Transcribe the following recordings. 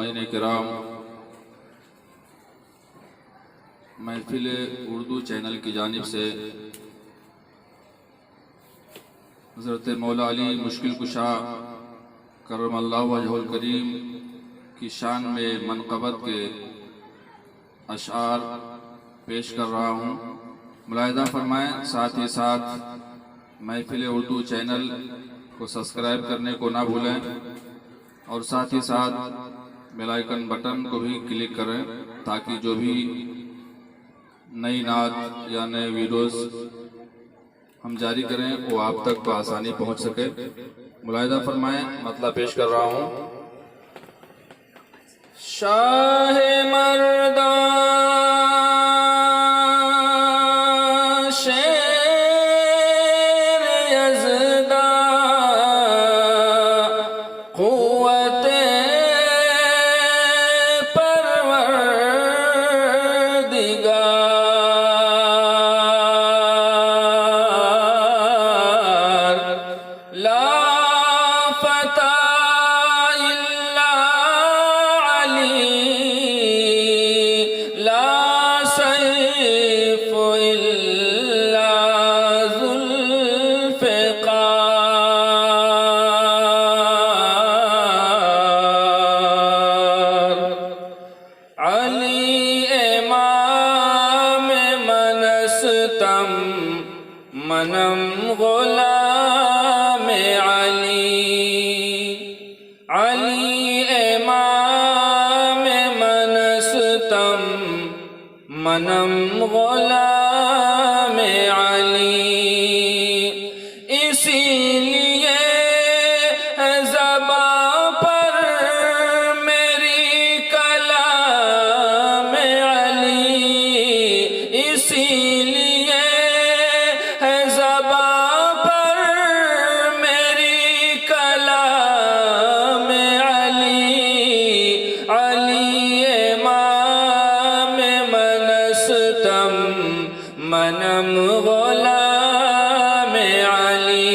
سامعین کرام، محفل اردو چینل کی جانب سے حضرت مولا علی مشکل کشا کرم اللہ وجہ الکریم کی شان میں منقبت کے اشعار پیش کر رہا ہوں، ملاحظہ فرمائیں۔ ساتھ ہی ساتھ محفل اردو چینل کو سبسکرائب کرنے کو نہ بھولیں، اور ساتھ ہی ساتھ بیل آئیکن بٹن کو بھی کلک کریں تاکہ جو بھی نئی نعت یا نئے ویڈیوز ہم جاری کریں وہ آپ تک بآسانی پہنچ سکے۔ ملاحظہ فرمائیں، مطلب پیش کر رہا ہوں۔ شاہ مردان شیر یزداں قوت منم غلام علی، علی امام منستم منم غلام علی، اسی لیے زباں پر میری کلام علی، اسی لیے منم غلام علی،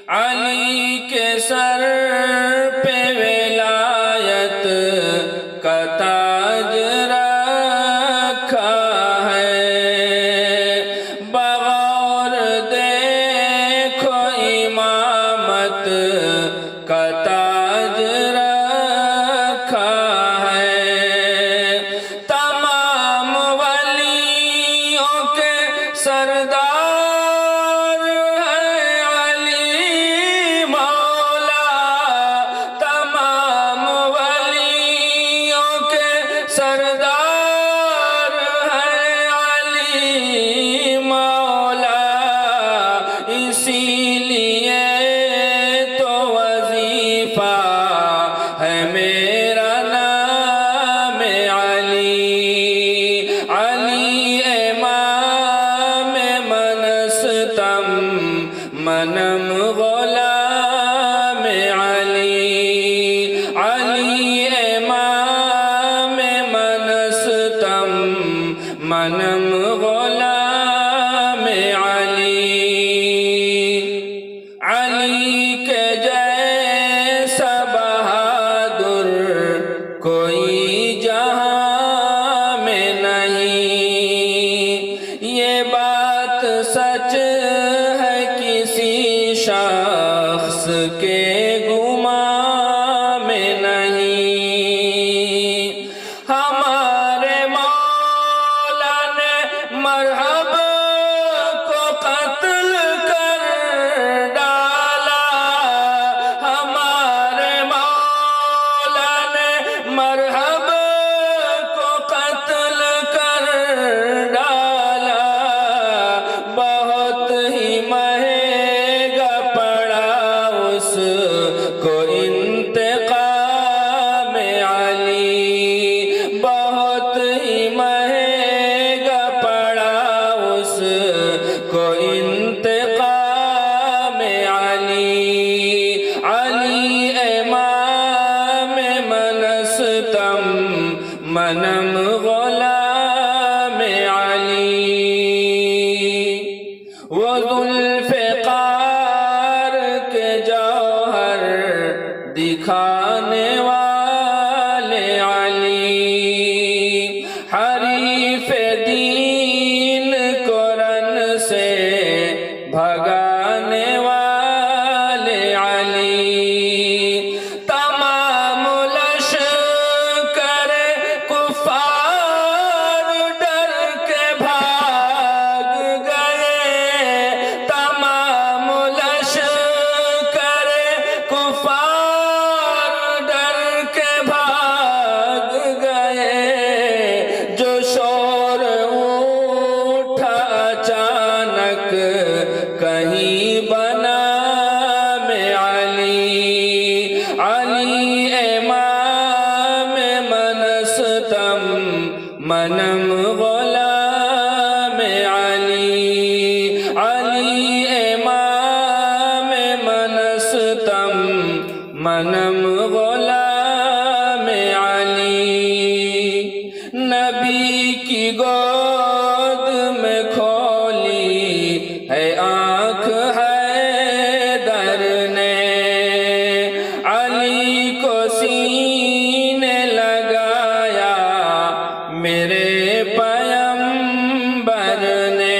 علی کے سر پہ ولایت کا تاج رکھا ہے، بغور دیکھو امامت کا تاج رکھا ہے، سردار ہے علی مولا، تمام ولیوں کے سردار ہے علی مولا، اسی لیے تو وظیفہ ہے میرا نام علی، علی منم غلام علی، علی امام منستم منم غلام علی، علی کے جیسا بہادر کوئی جہاں میں نہیں، یہ بات سچ کسی شخص کے گمان میں نہیں، ہمارے مولا نے مرحب کو قتل کر ڈالا، ہمارے مولا نے مرحب کو قتل کر ڈالا، بہت ہی مہنگا پڑا اس کو انتقام علی، بہت ہی مہنگا پڑا اس کو انتقام علی، علی امام منستم منم غلام علی، وہ ذوالفقار کے جوہر دکھانے منم غلام علی علی امام منستم منم غلام علی نبی کی گود میں کھولی ہے آنکھ حیدر نے علی کو سینے لگایا میرے پیمبر نے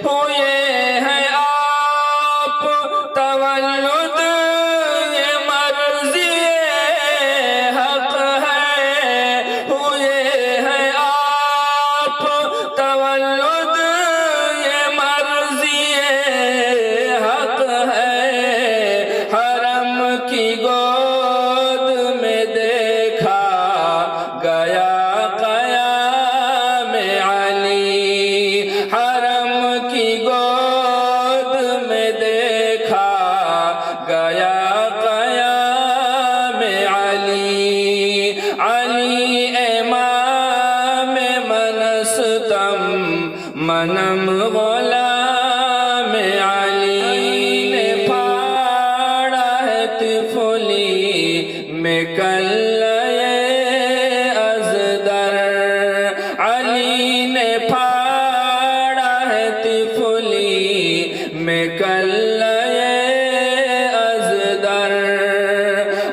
ہوئے ہیں آپ تولد یہ مرضی حق ہے ہوئے ہیں آپ تولد یہ مرضی حق ہے حرم کی گود میں دیکھا گیا قیام علی حرم کی گود میں دیکھا گیا قیام علی علی امام منستم منم غلام علی نے پھاڑا ہے طفلی میں کلے ازدر علی نے پھاڑا ہے طفلی میں کلے ازدر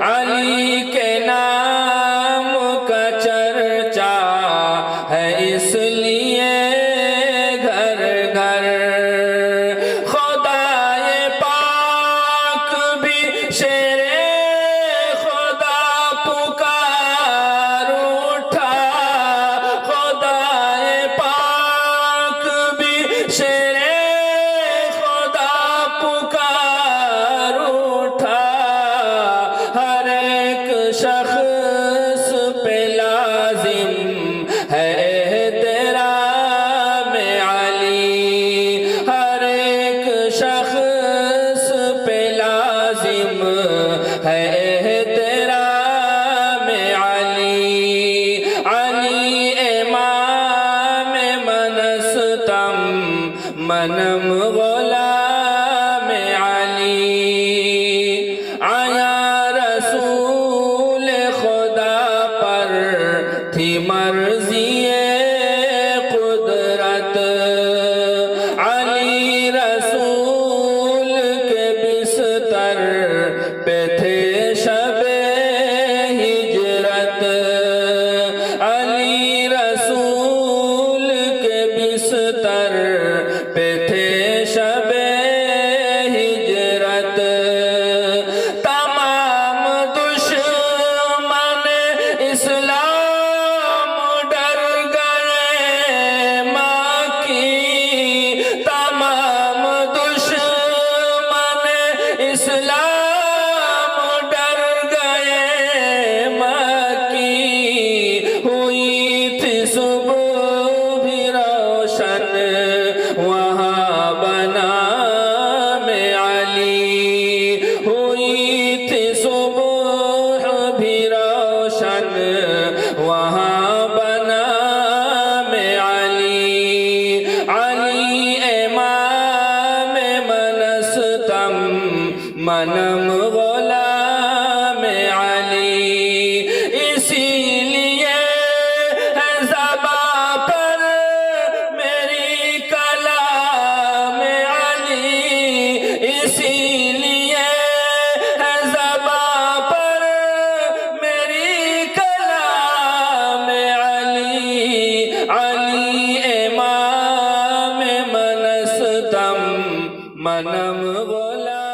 علی کے نام کا چرچا ہے اس لیے گھر گھر خدائے پاک بھی شیر خدا پکار اٹھا خدائے پاک بھی شیر خدا پکار اٹھا ہر ایک شخص پہ لازم ہے احترام علی ہر ایک شخص پہ لازم ہے احترام علی علی امام منستم منم غلام علی آیا رسول خدا پر تھی مرضی قدرت علی رسول کے بستر پہ تھے شب ہجرت علی رسول کے بستر پہ تھے شب ہجرت تمام دشمن اسلام ڈر گئے ماں کی تمام دشمن اسلام ڈر گئے ماں کی ہوئی تھی صبح بھی روشن وہاں بنا میں علی ہوئی تھی صبح بھی روشن وہاں بنا میں علی علی امام منستم منم غلام علی اسی لیے ہے زباں پر میری کلام علی اسی لیے ہے زباں پر میری کلام علی علی امام منستم منم غلام